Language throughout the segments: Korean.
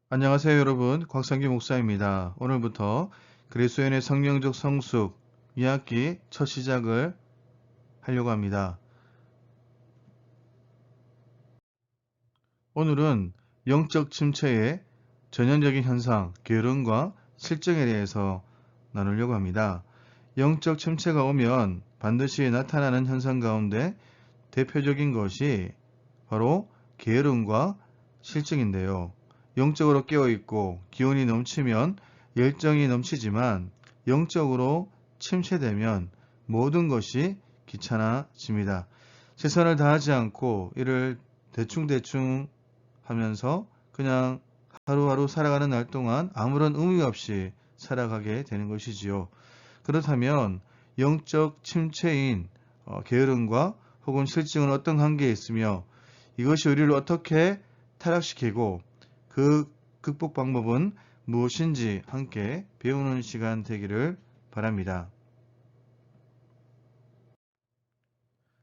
안녕하세요 여러분, 곽상기 목사입니다. 오늘부터 그리스도인의 성령적 성숙 2학기 첫 시작을 하려고 합니다. 오늘은 영적 침체의 전형적인 현상, 게으름과 실정에 대해서 나누려고 합니다. 영적 침체가 오면 반드시 나타나는 현상 가운데 대표적인 것이 바로 게으름과 실증인데요. 영적으로 깨어있고 기운이 넘치면 열정이 넘치지만 영적으로 침체되면 모든 것이 귀찮아집니다. 최선을 다하지 않고 이를 대충대충 하면서 그냥 하루하루 살아가는 날 동안 아무런 의미 없이 살아가게 되는 것이지요. 그렇다면 영적 침체인 게으름과 혹은 실증은 어떤 관계에 있으며 이것이 우리를 어떻게 타락시키고 그 극복 방법은 무엇인지 함께 배우는 시간 되기를 바랍니다.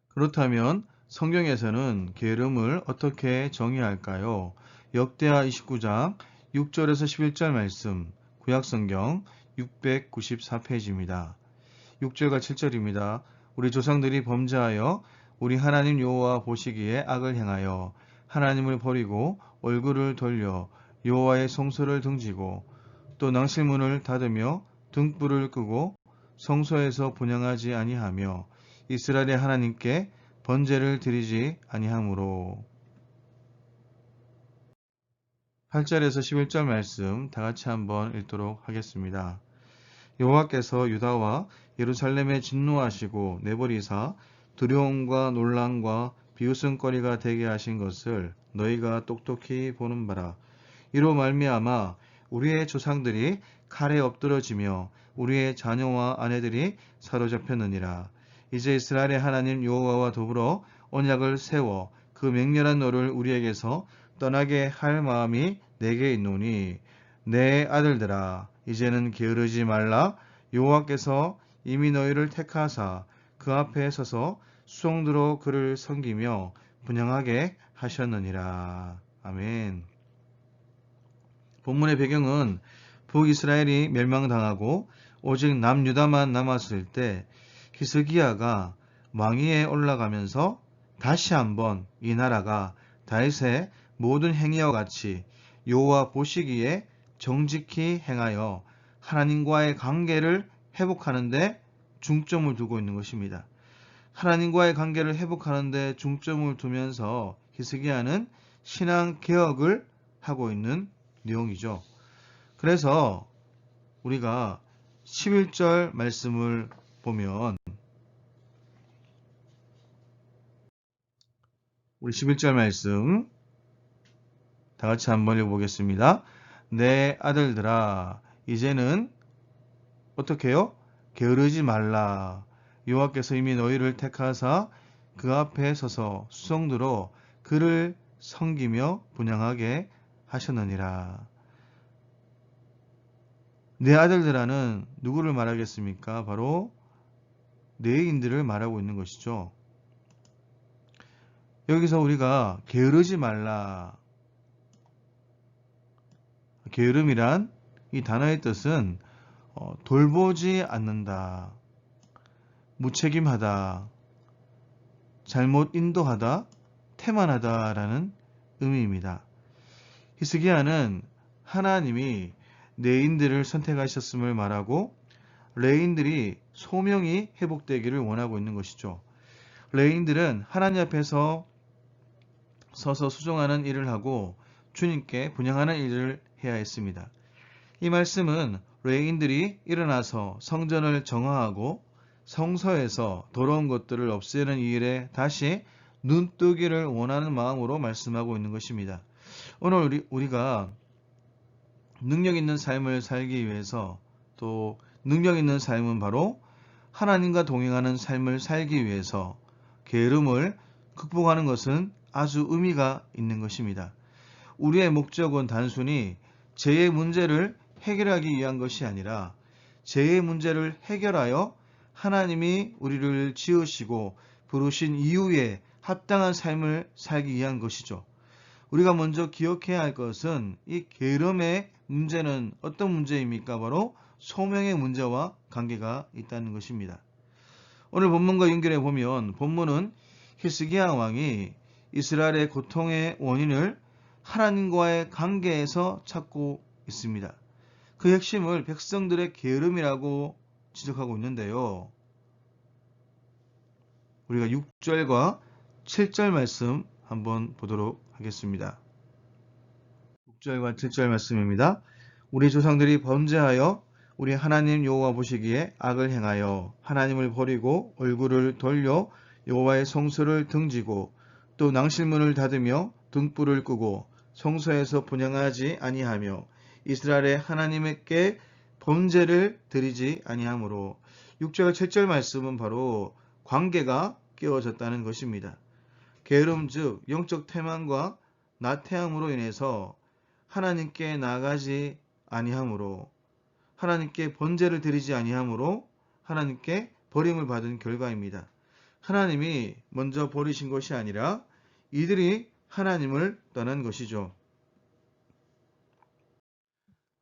그렇다면 성경에서는 게으름을 어떻게 정의할까요? 역대하 29장 6절에서 11절 말씀, 구약성경 694페이지입니다. 6절과 7절입니다. 우리 조상들이 범죄하여 우리 하나님 여호와 보시기에 악을 행하여 하나님을 버리고 얼굴을 돌려 여호와의 성소를 등지고 또 낭실문을 닫으며 등불을 끄고 성소에서 분향하지 아니하며 이스라엘의 하나님께 번제를 드리지 아니하므로. 8절에서 11절 말씀 다 같이 한번 읽도록 하겠습니다. 여호와께서 유다와 예루살렘에 진노하시고 내버리사 두려움과 놀람과 비웃음거리가 되게 하신 것을 너희가 똑똑히 보는 바라. 이로 말미암아 우리의 조상들이 칼에 엎드러지며 우리의 자녀와 아내들이 사로잡혔느니라. 이제 이스라엘의 하나님 여호와와 더불어 언약을 세워 그 맹렬한 너를 우리에게서 떠나게 할 마음이 내게 있노니 내 아들들아 이제는 게으르지 말라. 여호와께서 이미 너희를 택하사 그 앞에 서서 수송들어 그를 섬기며 분향하게 하셨느니라. 아멘. 본문의 배경은 북이스라엘이 멸망당하고 오직 남유다만 남았을 때 히스기야가 왕위에 올라가면서 다시 한번 이 나라가 다윗의 모든 행위와 같이 여호와 보시기에 정직히 행하여 하나님과의 관계를 회복하는 데 중점을 두고 있는 것입니다. 하나님과의 관계를 회복하는 데 중점을 두면서 히스기야는 신앙 개혁을 하고 있는 내용이죠. 그래서 우리가 11절 말씀을 보면 우리 11절 말씀 다 같이 한번 읽어보겠습니다. 내 아들들아 이제는 어떻게 해요? 게으르지 말라. 여호와께서 이미 너희를 택하사 그 앞에 서서 수송들어 그를 섬기며 분향하게 하셨느니라. 내 아들들아는 누구를 말하겠습니까? 바로 내인들을 말하고 있는 것이죠. 여기서 우리가 게으르지 말라. 게으름이란 이 단어의 뜻은 돌보지 않는다, 무책임하다, 잘못 인도하다, 태만하다라는 의미입니다. 히스기야는 하나님이 내인들을 선택하셨음을 말하고 레인들이 소명이 회복되기를 원하고 있는 것이죠. 레인들은 하나님 앞에서 서서 수종하는 일을 하고 주님께 분향하는 일을 해야 했습니다. 이 말씀은 레인들이 일어나서 성전을 정화하고 성서에서 더러운 것들을 없애는 이 일에 다시 눈뜨기를 원하는 마음으로 말씀하고 있는 것입니다. 오늘 우리가 능력 있는 삶을 살기 위해서 또 능력 있는 삶은 바로 하나님과 동행하는 삶을 살기 위해서 게으름을 극복하는 것은 아주 의미가 있는 것입니다. 우리의 목적은 단순히 죄의 문제를 해결하기 위한 것이 아니라 죄의 문제를 해결하여 하나님이 우리를 지으시고 부르신 이후에 합당한 삶을 살기 위한 것이죠. 우리가 먼저 기억해야 할 것은 이 게으름의 문제는 어떤 문제입니까? 바로 소명의 문제와 관계가 있다는 것입니다. 오늘 본문과 연결해 보면 본문은 히스기야 왕이 이스라엘의 고통의 원인을 하나님과의 관계에서 찾고 있습니다. 그 핵심을 백성들의 게으름이라고 지적하고 있는데요. 우리가 6절과 7절 말씀 한번 보도록 하겠습니다. 6절과 7절 말씀입니다. 우리 조상들이 범죄하여 우리 하나님 여호와 보시기에 악을 행하여 하나님을 버리고 얼굴을 돌려 여호와의 성소를 등지고 또 낭실문을 닫으며 등불을 끄고 성소에서 분향하지 아니하며 이스라엘의 하나님께 범죄를 드리지 아니하므로 6절과 7절 말씀은 바로 관계가 깨어졌다는 것입니다. 게으름 즉 영적 태만과 나태함으로 인해서 하나님께 나아가지 아니하므로 하나님께 번제를 드리지 아니하므로 하나님께 버림을 받은 결과입니다. 하나님이 먼저 버리신 것이 아니라 이들이 하나님을 떠난 것이죠.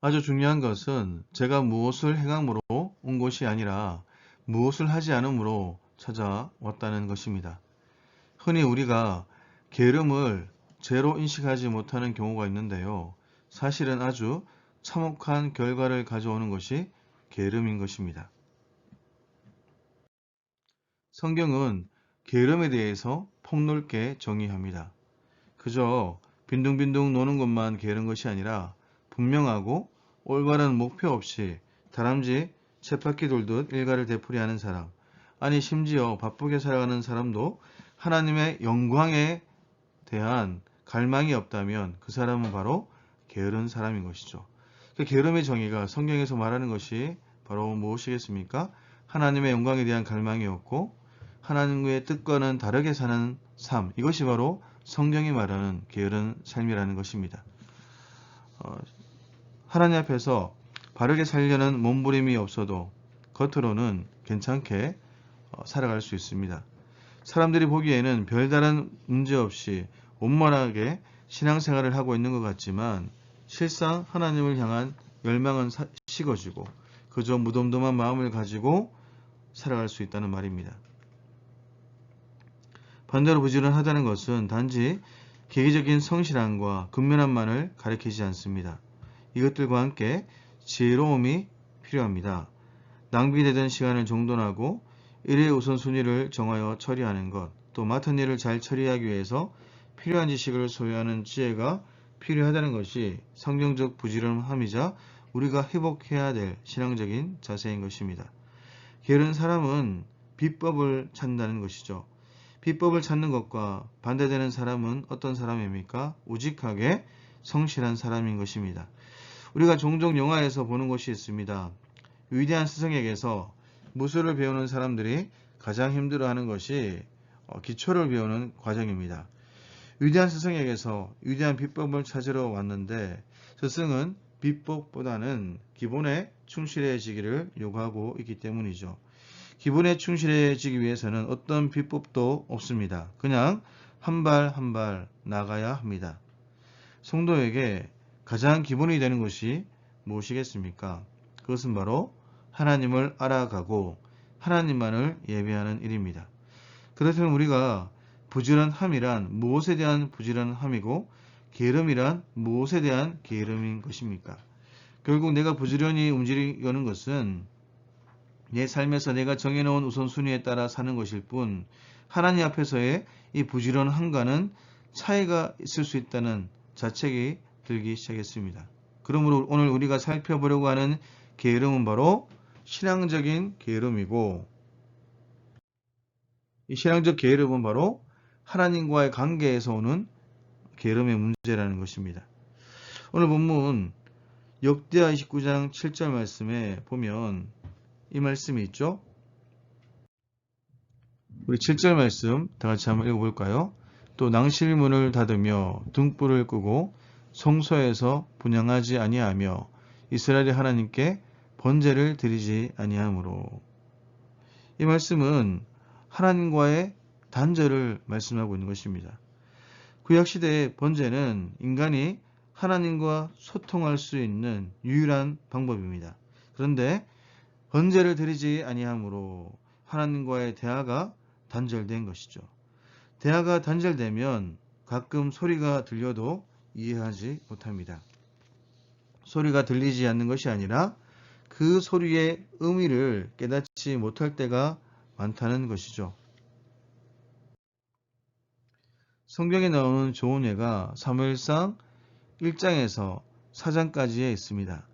아주 중요한 것은 제가 무엇을 행함으로 온 것이 아니라 무엇을 하지 않음으로 찾아왔다는 것입니다. 흔히 우리가 게으름을 죄로 인식하지 못하는 경우가 있는데요. 사실은 아주 참혹한 결과를 가져오는 것이 게으름인 것입니다. 성경은 게으름에 대해서 폭넓게 정의합니다. 그저 빈둥빈둥 노는 것만 게으른 것이 아니라 분명하고 올바른 목표 없이 다람쥐 쳇바퀴 돌듯 일가를 되풀이하는 사람, 아니 심지어 바쁘게 살아가는 사람도 하나님의 영광에 대한 갈망이 없다면 그 사람은 바로 게으른 사람인 것이죠. 그 게으름의 정의가 성경에서 말하는 것이 바로 무엇이겠습니까? 하나님의 영광에 대한 갈망이 없고 하나님의 뜻과는 다르게 사는 삶, 이것이 바로 성경이 말하는 게으른 삶이라는 것입니다. 하나님 앞에서 바르게 살려는 몸부림이 없어도 겉으로는 괜찮게 살아갈 수 있습니다. 사람들이 보기에는 별다른 문제 없이 원만하게 신앙생활을 하고 있는 것 같지만 실상 하나님을 향한 열망은 식어지고 그저 무덤덤한 마음을 가지고 살아갈 수 있다는 말입니다. 반대로 부지런하다는 것은 단지 계기적인 성실함과 근면함만을 가리키지 않습니다. 이것들과 함께 지혜로움이 필요합니다. 낭비되던 시간을 정돈하고 일의 우선순위를 정하여 처리하는 것, 또 맡은 일을 잘 처리하기 위해서 필요한 지식을 소유하는 지혜가 필요하다는 것이 성경적 부지런함이자 우리가 회복해야 될 신앙적인 자세인 것입니다. 게으른 사람은 비법을 찾는다는 것이죠. 비법을 찾는 것과 반대되는 사람은 어떤 사람입니까? 우직하게 성실한 사람인 것입니다. 우리가 종종 영화에서 보는 것이 있습니다. 위대한 스승에게서 무술을 배우는 사람들이 가장 힘들어하는 것이 기초를 배우는 과정입니다. 위대한 스승에게서 위대한 비법을 찾으러 왔는데 스승은 비법보다는 기본에 충실해지기를 요구하고 있기 때문이죠. 기본에 충실해지기 위해서는 어떤 비법도 없습니다. 그냥 한 발 한 발 나가야 합니다. 성도에게 가장 기본이 되는 것이 무엇이겠습니까? 그것은 바로 하나님을 알아가고 하나님만을 예배하는 일입니다. 그렇다면 우리가 부지런함이란 무엇에 대한 부지런함이고 게으름이란 무엇에 대한 게으름인 것입니까? 결국 내가 부지런히 움직이려는 것은 내 삶에서 내가 정해놓은 우선순위에 따라 사는 것일 뿐 하나님 앞에서의 이 부지런함과는 차이가 있을 수 있다는 자책이 들기 시작했습니다. 그러므로 오늘 우리가 살펴보려고 하는 게으름은 바로 신앙적인 게으름이고 이 신앙적 게으름은 바로 하나님과의 관계에서 오는 게으름의 문제라는 것입니다. 오늘 본문 역대하 29장 7절 말씀에 보면 이 말씀이 있죠. 우리 7절 말씀 다 같이 한번 읽어볼까요? 또 낭실문을 닫으며 등불을 끄고 성소에서 분향하지 아니하며 이스라엘의 하나님께 번제를 드리지 아니하므로. 이 말씀은 하나님과의 단절을 말씀하고 있는 것입니다. 구약시대의 번제는 인간이 하나님과 소통할 수 있는 유일한 방법입니다. 그런데 번제를 드리지 아니함으로 하나님과의 대화가 단절된 것이죠. 대화가 단절되면 가끔 소리가 들려도 이해하지 못합니다. 소리가 들리지 않는 것이 아니라 그 소리의 의미를 깨닫지 못할 때가 많다는 것이죠. 성경에 나오는 좋은 예가 사무엘상 1장에서 4장까지에 있습니다.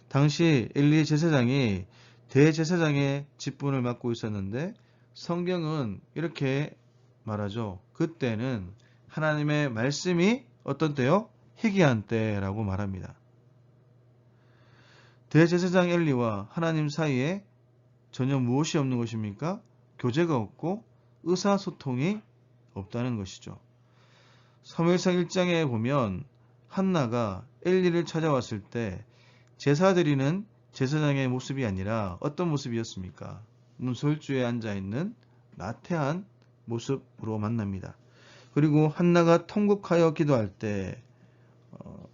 당시 엘리 제사장이 대제사장의 직분을 맡고 있었는데 성경은 이렇게 말하죠. 그때는 하나님의 말씀이 어떤 때요? 희귀한 때라고 말합니다. 대제사장 엘리와 하나님 사이에 전혀 무엇이 없는 것입니까? 교제가 없고 의사소통이 없다는 것이죠. 사무엘상 1장에 보면 한나가 엘리를 찾아왔을 때 제사 드리는 제사장의 모습이 아니라 어떤 모습이었습니까? 문설주에 앉아있는 나태한 모습으로 만납니다. 그리고 한나가 통곡하여 기도할 때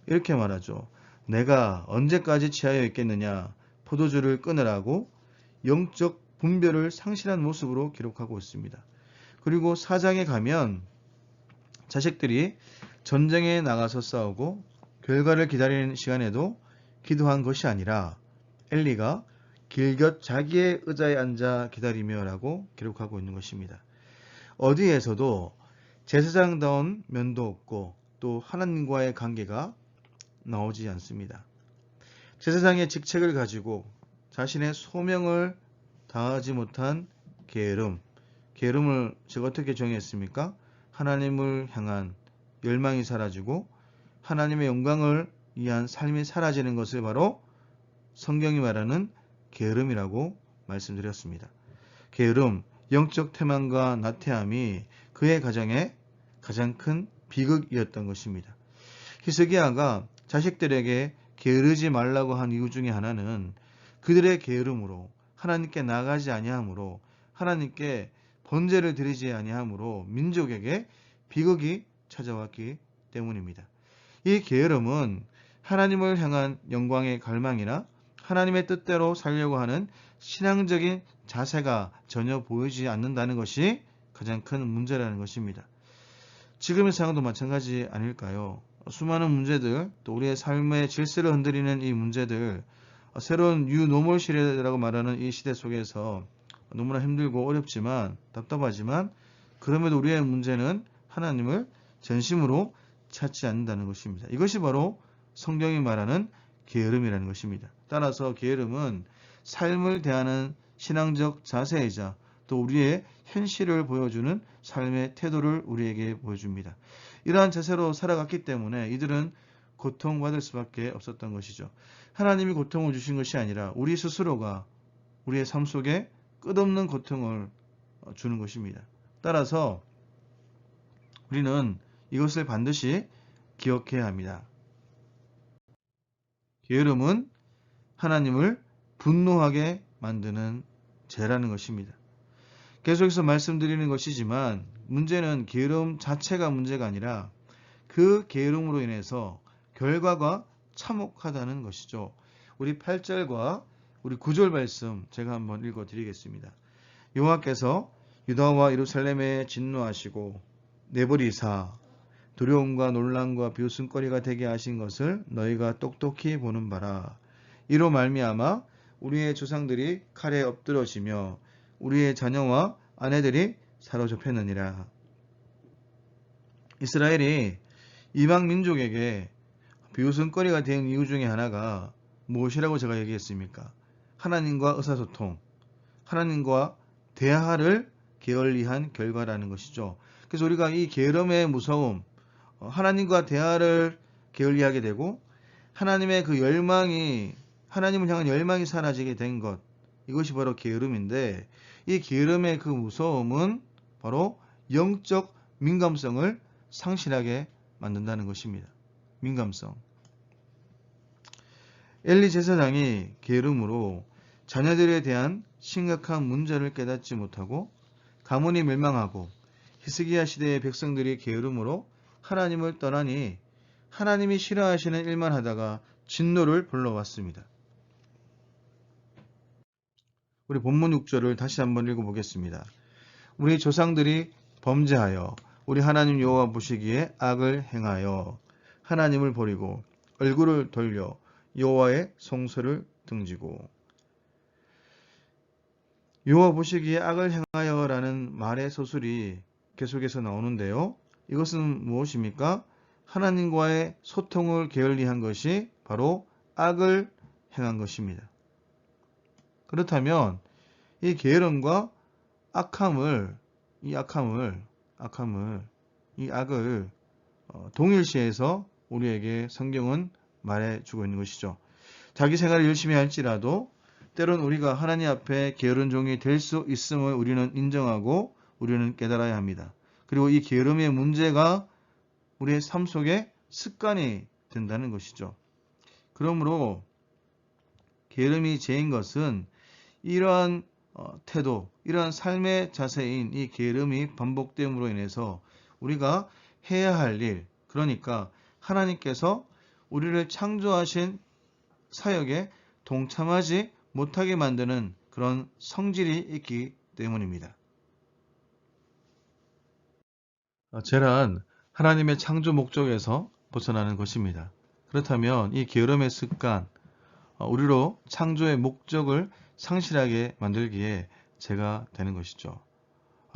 이렇게 말하죠. 내가 언제까지 취하여 있겠느냐? 포도주를 끊으라고 영적 분별을 상실한 모습으로 기록하고 있습니다. 그리고 4장에 가면 자식들이 전쟁에 나가서 싸우고 결과를 기다리는 시간에도 기도한 것이 아니라 엘리가 길곁 자기의 의자에 앉아 기다리며 라고 기록하고 있는 것입니다. 어디에서도 제사장다운 면도 없고 또 하나님과의 관계가 나오지 않습니다. 제사장의 직책을 가지고 자신의 소명을 다하지 못한 게으름. 게으름을 제가 어떻게 정의했습니까? 하나님을 향한 열망이 사라지고 하나님의 영광을 위한 삶이 사라지는 것을 바로 성경이 말하는 게으름이라고 말씀드렸습니다. 게으름, 영적 태만과 나태함이 그의 가정의 가장 큰 비극이었던 것입니다. 히스기야가 자식들에게 게으르지 말라고 한 이유 중에 하나는 그들의 게으름으로 하나님께 나아가지 아니하므로 하나님께 번제를 드리지 아니하므로 민족에게 비극이 찾아왔기 때문입니다. 이 게으름은 하나님을 향한 영광의 갈망이나 하나님의 뜻대로 살려고 하는 신앙적인 자세가 전혀 보이지 않는다는 것이 가장 큰 문제라는 것입니다. 지금의 상황도 마찬가지 아닐까요? 수많은 문제들, 또 우리의 삶의 질서를 흔들리는 이 문제들, 새로운 뉴노멀 시대라고 말하는 이 시대 속에서 너무나 힘들고 어렵지만 답답하지만 그럼에도 우리의 문제는 하나님을 전심으로 찾지 않는다는 것입니다. 이것이 바로 성경이 말하는 게으름이라는 것입니다. 따라서 게으름은 삶을 대하는 신앙적 자세이자 또 우리의 현실을 보여주는 삶의 태도를 우리에게 보여줍니다. 이러한 자세로 살아갔기 때문에 이들은 고통받을 수밖에 없었던 것이죠. 하나님이 고통을 주신 것이 아니라 우리 스스로가 우리의 삶 속에 끝없는 고통을 주는 것입니다. 따라서 우리는 이것을 반드시 기억해야 합니다. 게으름은 하나님을 분노하게 만드는 죄라는 것입니다. 계속해서 말씀드리는 것이지만 문제는 게으름 자체가 문제가 아니라 그 게으름으로 인해서 결과가 참혹하다는 것이죠. 우리 8절과 우리 9절 말씀 제가 한번 읽어 드리겠습니다. 여호와께서 유다와 예루살렘에 진노하시고 내버리사 두려움과 놀람과 비웃음거리가 되게 하신 것을 너희가 똑똑히 보는 바라. 이로 말미암아 우리의 조상들이 칼에 엎드러지며 우리의 자녀와 아내들이 사로잡혔느니라. 이스라엘이 이방 민족에게 비웃음거리가 된 이유 중에 하나가 무엇이라고 제가 얘기했습니까? 하나님과 의사소통, 하나님과 대화를 게을리한 결과라는 것이죠. 그래서 우리가 이 게으름의 무서움, 하나님과 대화를 게을리하게 되고 하나님의 그 열망이 하나님을 향한 열망이 사라지게 된 것, 이것이 바로 게으름인데 이 게으름의 그 무서움은 바로 영적 민감성을 상실하게 만든다는 것입니다. 민감성. 엘리 제사장이 게으름으로 자녀들에 대한 심각한 문제를 깨닫지 못하고 가문이 멸망하고 히스기야 시대의 백성들이 게으름으로 하나님을 떠나니 하나님이 싫어하시는 일만 하다가 진노를 불러왔습니다. 우리 본문 6절을 다시 한번 읽어보겠습니다. 우리 조상들이 범죄하여 우리 하나님 여호와 보시기에 악을 행하여 하나님을 버리고 얼굴을 돌려 여호와의 성소를 등지고. 여호와 보시기에 악을 행하여 라는 말의 서술이 계속해서 나오는데요. 이것은 무엇입니까? 하나님과의 소통을 게을리한 것이 바로 악을 행한 것입니다. 그렇다면 이 게으름과 이 악을 동일시해서 우리에게 성경은 말해주고 있는 것이죠. 자기 생활을 열심히 할지라도 때론 우리가 하나님 앞에 게으른 종이 될 수 있음을 우리는 인정하고 우리는 깨달아야 합니다. 그리고 이 게으름의 문제가 우리의 삶 속에 습관이 된다는 것이죠. 그러므로 게으름이 죄인 것은 이러한 태도, 이러한 삶의 자세인 이 게으름이 반복됨으로 인해서 우리가 해야 할 일, 그러니까 하나님께서 우리를 창조하신 사역에 동참하지 못하게 만드는 그런 성질이 있기 때문입니다. 죄란 하나님의 창조 목적에서 벗어나는 것입니다. 그렇다면 이 게으름의 습관, 우리로 창조의 목적을 상실하게 만들기에 죄가 되는 것이죠.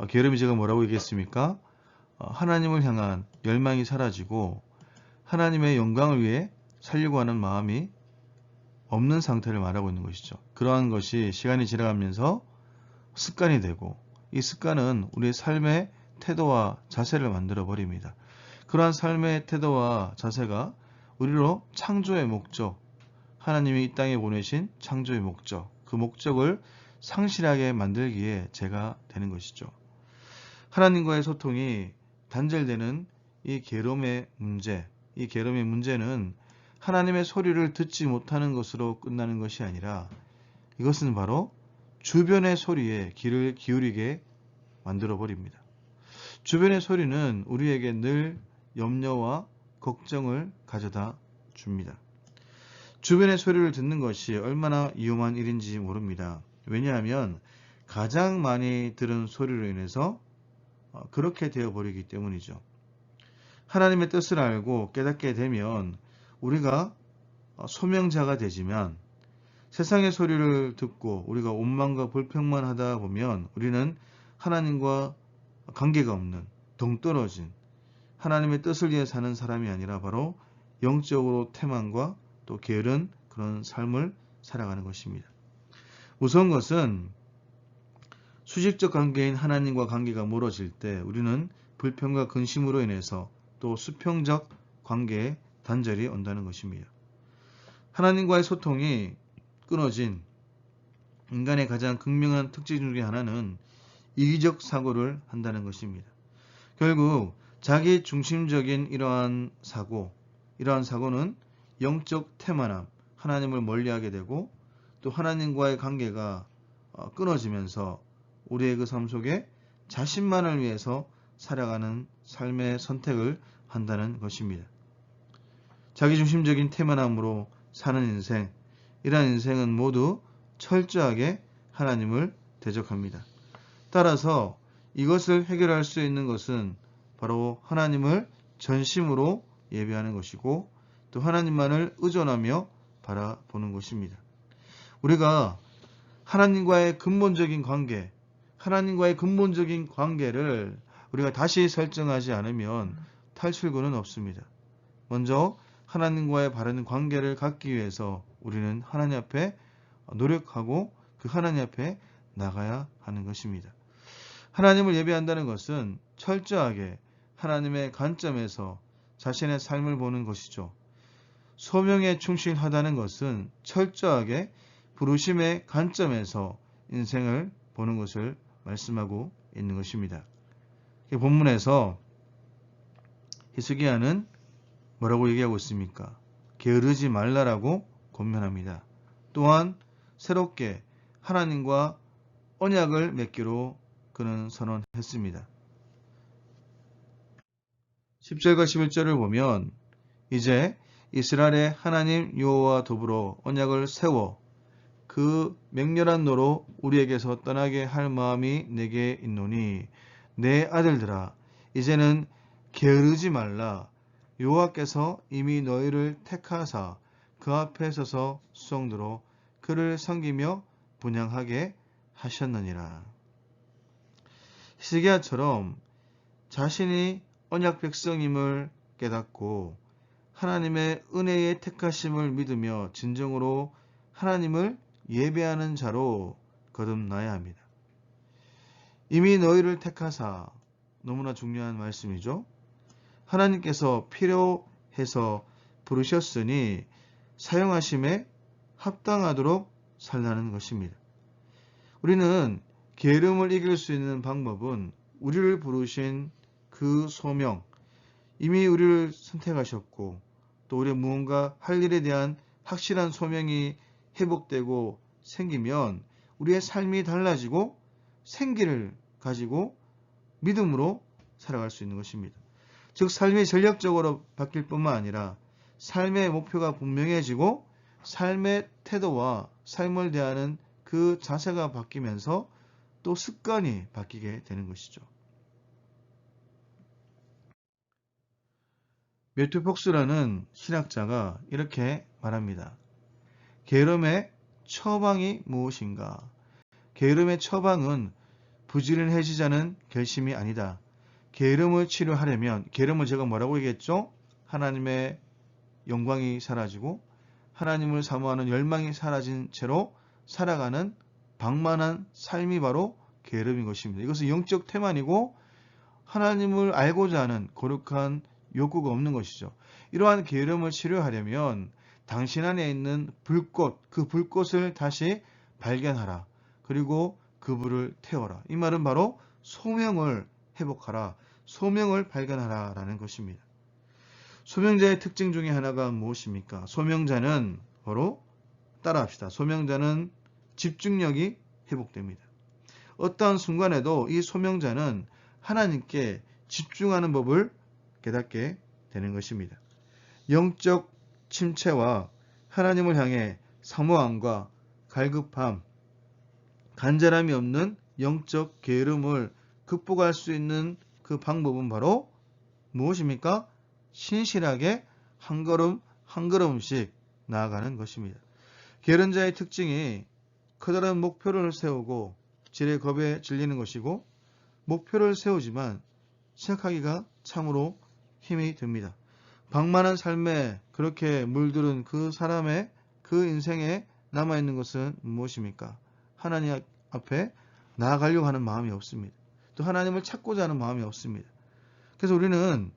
게으름이 제가 뭐라고 얘기했습니까? 하나님을 향한 열망이 사라지고 하나님의 영광을 위해 살려고 하는 마음이 없는 상태를 말하고 있는 것이죠. 그러한 것이 시간이 지나가면서 습관이 되고 이 습관은 우리의 삶의 태도와 자세를 만들어 버립니다. 그러한 삶의 태도와 자세가 우리로 창조의 목적, 하나님이 이 땅에 보내신 창조의 목적, 그 목적을 상실하게 만들기에 죄가 되는 것이죠. 하나님과의 소통이 단절되는 이 게으름의 문제는 하나님의 소리를 듣지 못하는 것으로 끝나는 것이 아니라 이것은 바로 주변의 소리에 귀를 기울이게 만들어 버립니다. 주변의 소리는 우리에게 늘 염려와 걱정을 가져다 줍니다. 주변의 소리를 듣는 것이 얼마나 위험한 일인지 모릅니다. 왜냐하면 가장 많이 들은 소리로 인해서 그렇게 되어버리기 때문이죠. 하나님의 뜻을 알고 깨닫게 되면 우리가 소명자가 되지만 세상의 소리를 듣고 우리가 원망과 불평만 하다 보면 우리는 하나님과 관계가 없는 동떨어진 하나님의 뜻을 위해 사는 사람이 아니라 바로 영적으로 태만과 또 게으른 그런 삶을 살아가는 것입니다. 무서운 것은 수직적 관계인 하나님과 관계가 멀어질 때 우리는 불평과 근심으로 인해서 또 수평적 관계에 단절이 온다는 것입니다. 하나님과의 소통이 끊어진 인간의 가장 극명한 특징 중에 하나는 이기적 사고를 한다는 것입니다. 결국 자기 중심적인 이러한 사고는 영적 태만함, 하나님을 멀리하게 되고 또 하나님과의 관계가 끊어지면서 우리의 그 삶 속에 자신만을 위해서 살아가는 삶의 선택을 한다는 것입니다. 자기중심적인 태만함으로 사는 인생, 이러한 인생은 모두 철저하게 하나님을 대적합니다. 따라서 이것을 해결할 수 있는 것은 바로 하나님을 전심으로 예배하는 것이고 또 하나님만을 의존하며 바라보는 것입니다. 우리가 하나님과의 근본적인 관계를 우리가 다시 설정하지 않으면 탈출구는 없습니다. 먼저 하나님과의 바른 관계를 갖기 위해서 우리는 하나님 앞에 노력하고 그 하나님 앞에 나가야 하는 것입니다. 하나님을 예배한다는 것은 철저하게 하나님의 관점에서 자신의 삶을 보는 것이죠. 소명에 충실하다는 것은 철저하게 부르심의 관점에서 인생을 보는 것을 말씀하고 있는 것입니다. 본문에서 히스기야는 뭐라고 얘기하고 있습니까? 게으르지 말라라고 권면합니다. 또한 새롭게 하나님과 언약을 맺기로 그는 선언했습니다. 10절과 11절을 보면 이제 이스라엘의 하나님 여호와와 더불어 언약을 세워 그 맹렬한 노로 우리에게서 떠나게 할 마음이 내게 있노니 내 아들들아 이제는 게으르지 말라. 여호와께서 이미 너희를 택하사 그 앞에 서서 수송도로 그를 섬기며 분향하게 하셨느니라. 히스기야처럼 자신이 언약 백성임을 깨닫고 하나님의 은혜의 택하심을 믿으며 진정으로 하나님을 예배하는 자로 거듭나야 합니다. 이미 너희를 택하사, 너무나 중요한 말씀이죠. 하나님께서 필요해서 부르셨으니 사용하심에 합당하도록 살라는 것입니다. 우리는 게으름을 이길 수 있는 방법은 우리를 부르신 그 소명, 이미 우리를 선택하셨고 또 우리의 무언가 할 일에 대한 확실한 소명이 회복되고 생기면 우리의 삶이 달라지고 생기를 가지고 믿음으로 살아갈 수 있는 것입니다. 즉 삶이 전략적으로 바뀔 뿐만 아니라 삶의 목표가 분명해지고 삶의 태도와 삶을 대하는 그 자세가 바뀌면서 또 습관이 바뀌게 되는 것이죠. 매튜 폭스라는 신학자가 이렇게 말합니다. 게으름의 처방이 무엇인가? 게으름의 처방은 부지런해지자는 결심이 아니다. 게으름을 치료하려면, 게으름을 제가 뭐라고 얘기했죠? 하나님의 영광이 사라지고 하나님을 사모하는 열망이 사라진 채로 살아가는 방만한 삶이 바로 게으름인 것입니다. 이것은 영적 태만이고 하나님을 알고자 하는 거룩한 욕구가 없는 것이죠. 이러한 게으름을 치료하려면 당신 안에 있는 불꽃, 그 불꽃을 다시 발견하라. 그리고 그 불을 태워라. 이 말은 바로 소명을 회복하라. 소명을 발견하라 라는 것입니다. 소명자의 특징 중에 하나가 무엇입니까? 소명자는 바로 따라합시다. 소명자는 집중력이 회복됩니다. 어떠한 순간에도 이 소명자는 하나님께 집중하는 법을 깨닫게 되는 것입니다. 영적 침체와 하나님을 향해 사모함과 갈급함, 간절함이 없는 영적 게으름을 극복할 수 있는 그 방법은 바로 무엇입니까? 신실하게 한 걸음 한 걸음씩 나아가는 것입니다. 게으른 자의 특징이 커다란 목표를 세우고 지레 겁에 질리는 것이고 목표를 세우지만 시작하기가 참으로 힘이 듭니다. 방만한 삶에 그렇게 물들은 그 사람의 그 인생에 남아있는 것은 무엇입니까? 하나님 앞에 나아가려고 하는 마음이 없습니다. 또 하나님을 찾고자 하는 마음이 없습니다. 그래서 우리는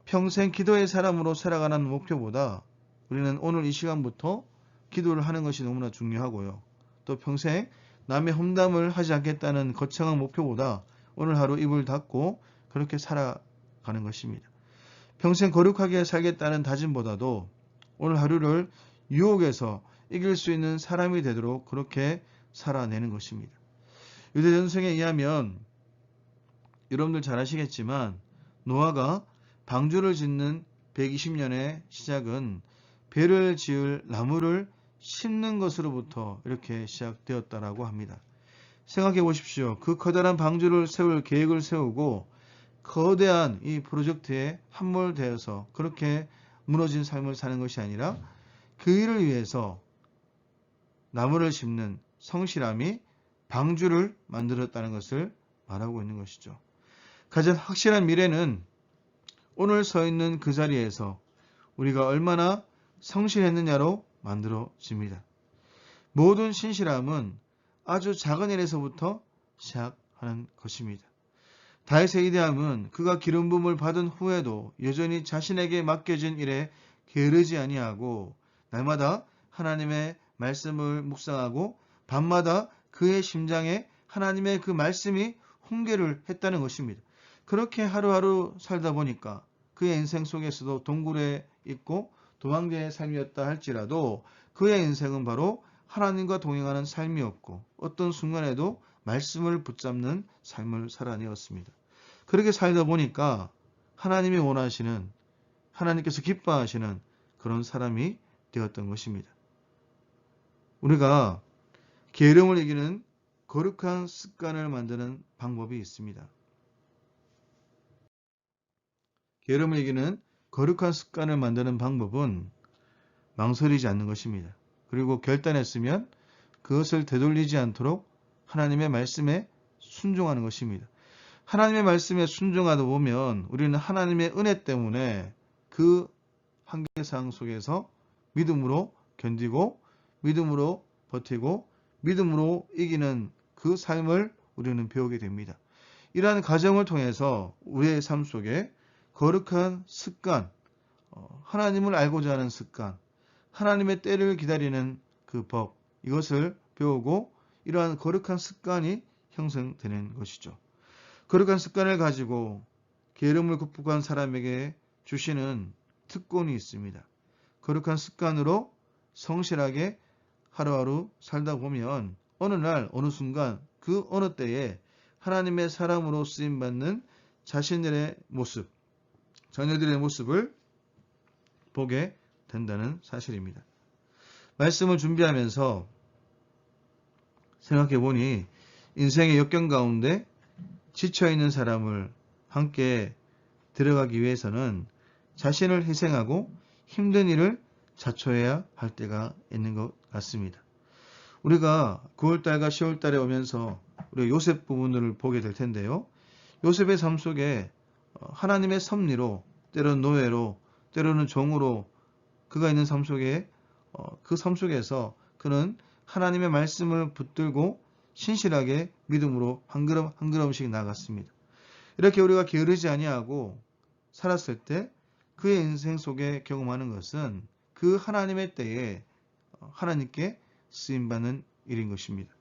평생 기도의 사람으로 살아가는 목표보다 우리는 오늘 이 시간부터 기도를 하는 것이 너무나 중요하고요. 또 평생 남의 험담을 하지 않겠다는 거창한 목표보다 오늘 하루 입을 닫고 그렇게 살아가는 것입니다. 평생 거룩하게 살겠다는 다짐보다도 오늘 하루를 유혹에서 이길 수 있는 사람이 되도록 그렇게 살아내는 것입니다. 유대 전승에 의하면 여러분들 잘 아시겠지만 노아가 방주를 짓는 120년의 시작은 배를 지을 나무를 심는 것으로부터 이렇게 시작되었다라고 합니다. 생각해 보십시오. 그 커다란 방주를 세울 계획을 세우고 거대한 이 프로젝트에 함몰되어서 그렇게 무너진 삶을 사는 것이 아니라 그 일을 위해서 나무를 심는 성실함이 방주를 만들었다는 것을 말하고 있는 것이죠. 가장 확실한 미래는 오늘 서 있는 그 자리에서 우리가 얼마나 성실했느냐로 만들어집니다. 모든 신실함은 아주 작은 일에서부터 시작하는 것입니다. 다윗의 위대함은 그가 기름 부음을 받은 후에도 여전히 자신에게 맡겨진 일에 게으르지 아니하고 날마다 하나님의 말씀을 묵상하고 밤마다 그의 심장에 하나님의 그 말씀이 훈계를 했다는 것입니다. 그렇게 하루하루 살다 보니까 그의 인생 속에서도 동굴에 있고 도망자의 삶이었다 할지라도 그의 인생은 바로 하나님과 동행하는 삶이었고 어떤 순간에도 말씀을 붙잡는 삶을 살아내었습니다. 그렇게 살다 보니까 하나님이 원하시는, 하나님께서 기뻐하시는 그런 사람이 되었던 것입니다. 우리가 게으름을 이기는 거룩한 습관을 만드는 방법이 있습니다. 게으름을 이기는 거룩한 습관을 만드는 방법은 망설이지 않는 것입니다. 그리고 결단했으면 그것을 되돌리지 않도록 하나님의 말씀에 순종하는 것입니다. 하나님의 말씀에 순종하다 보면 우리는 하나님의 은혜 때문에 그 한계상 속에서 믿음으로 견디고 믿음으로 버티고 믿음으로 이기는 그 삶을 우리는 배우게 됩니다. 이러한 과정을 통해서 우리의 삶 속에 거룩한 습관, 하나님을 알고자 하는 습관, 하나님의 때를 기다리는 그 법, 이것을 배우고 이러한 거룩한 습관이 형성되는 것이죠. 거룩한 습관을 가지고 게으름을 극복한 사람에게 주시는 특권이 있습니다. 거룩한 습관으로 성실하게 하루하루 살다 보면 어느 날 어느 순간 그 어느 때에 하나님의 사람으로 쓰임받는 자신들의 모습, 자녀들의 모습을 보게 된다는 사실입니다. 말씀을 준비하면서 생각해 보니 인생의 역경 가운데 지쳐있는 사람을 함께 들어가기 위해서는 자신을 희생하고 힘든 일을 자초해야 할 때가 있는 것 같습니다. 우리가 9월달과 10월달에 오면서 우리 요셉 부분을 보게 될 텐데요. 요셉의 삶 속에 하나님의 섭리로, 때로는 노예로, 때로는 종으로 그가 있는 삶 속에 그 삶 속에서 그는 하나님의 말씀을 붙들고 신실하게 믿음으로 한 걸음 한 걸음씩 나아갔습니다. 이렇게 우리가 게으르지 아니하고 살았을 때 그의 인생 속에 경험하는 것은 그 하나님의 때에 하나님께 쓰임받는 일인 것입니다.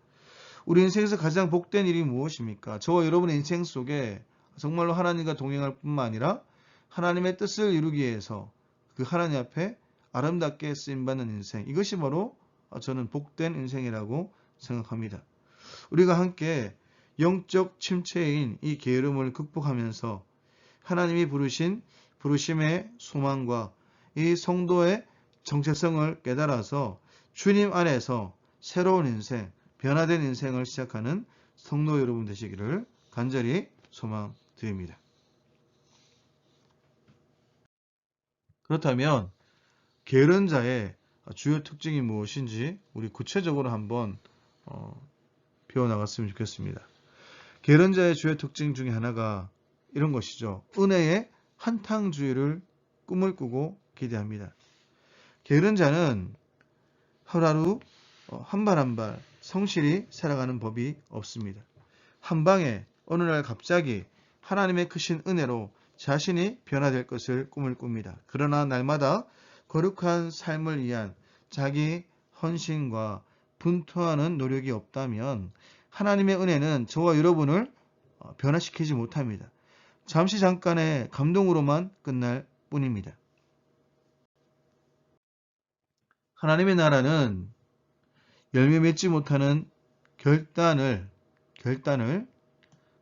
우리 인생에서 가장 복된 일이 무엇입니까? 저와 여러분의 인생 속에 정말로 하나님과 동행할 뿐만 아니라 하나님의 뜻을 이루기 위해서 그 하나님 앞에 아름답게 쓰임받는 인생, 이것이 바로 저는 복된 인생이라고 생각합니다. 우리가 함께 영적 침체인 이 게으름을 극복하면서 하나님이 부르심의 소망과 이 성도의 정체성을 깨달아서 주님 안에서 새로운 인생, 변화된 인생을 시작하는 성도 여러분 되시기를 간절히 소망드립니다. 그렇다면 게으른 자의 주요 특징이 무엇인지 우리 구체적으로 한번 배워나갔으면 좋겠습니다. 게으른 자의 주요 특징 중에 하나가 이런 것이죠. 은혜의 한탕주의를 꿈을 꾸고 기대합니다. 게으른 자는 하루하루 한 발 한 발 성실히 살아가는 법이 없습니다. 한 방에 어느 날 갑자기 하나님의 크신 은혜로 자신이 변화될 것을 꿈을 꿉니다. 그러나 날마다 거룩한 삶을 위한 자기 헌신과 분투하는 노력이 없다면 하나님의 은혜는 저와 여러분을 변화시키지 못합니다. 잠시 잠깐의 감동으로만 끝날 뿐입니다. 하나님의 나라는 열매 맺지 못하는 결단을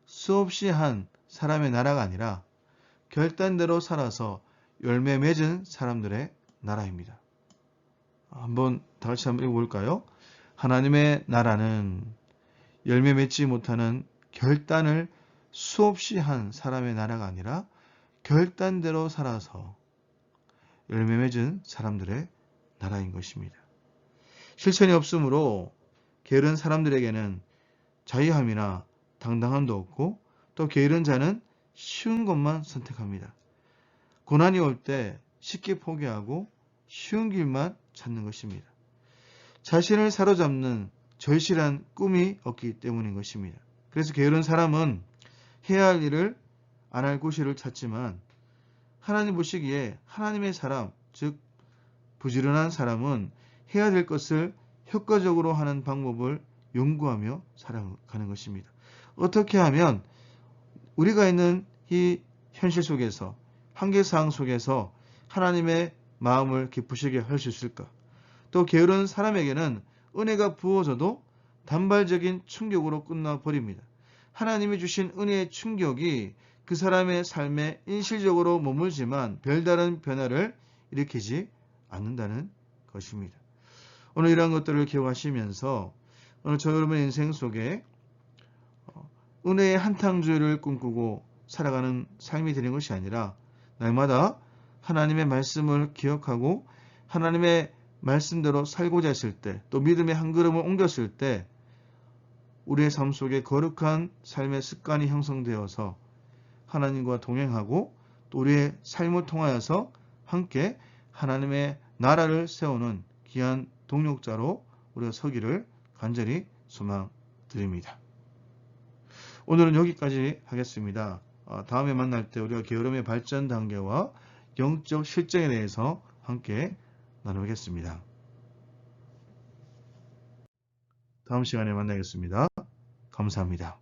수없이 한 사람의 나라가 아니라 결단대로 살아서 열매 맺은 사람들의 나라입니다. 한번 다시 한번 읽어볼까요? 하나님의 나라는 열매 맺지 못하는 결단을 수없이 한 사람의 나라가 아니라 결단대로 살아서 열매 맺은 사람들의 나라인 것입니다. 실천이 없으므로 게으른 사람들에게는 자유함이나 당당함도 없고 또 게으른 자는 쉬운 것만 선택합니다. 고난이 올 때 쉽게 포기하고 쉬운 길만 찾는 것입니다. 자신을 사로잡는 절실한 꿈이 없기 때문인 것입니다. 그래서 게으른 사람은 해야 할 일을 안 할 구실을 찾지만 하나님 보시기에 하나님의 사람, 즉 부지런한 사람은 해야 될 것을 효과적으로 하는 방법을 연구하며 살아가는 것입니다. 어떻게 하면 우리가 있는 이 현실 속에서 한계사항 속에서 하나님의 마음을 기쁘시게 할 수 있을까? 또 게으른 사람에게는 은혜가 부어져도 단발적인 충격으로 끝나버립니다. 하나님이 주신 은혜의 충격이 그 그 사람의 삶에 일시적으로 머물지만 별다른 변화를 일으키지 않는다는 것입니다. 오늘 이러한 것들을 기억하시면서 오늘 저 여러분의 인생 속에 은혜의 한탕주의를 꿈꾸고 살아가는 삶이 되는 것이 아니라 날마다 하나님의 말씀을 기억하고 하나님의 말씀대로 살고자 했을 때, 또 믿음의 한 걸음을 옮겼을 때 우리의 삶 속에 거룩한 삶의 습관이 형성되어서 하나님과 동행하고 또 우리의 삶을 통하여서 함께 하나님의 나라를 세우는 귀한 동력자로 우리가 서기를 간절히 소망드립니다. 오늘은 여기까지 하겠습니다. 다음에 만날 때 우리가 게으름의 발전 단계와 영적 실정에 대해서 함께 나누겠습니다. 다음 시간에 만나겠습니다. 감사합니다.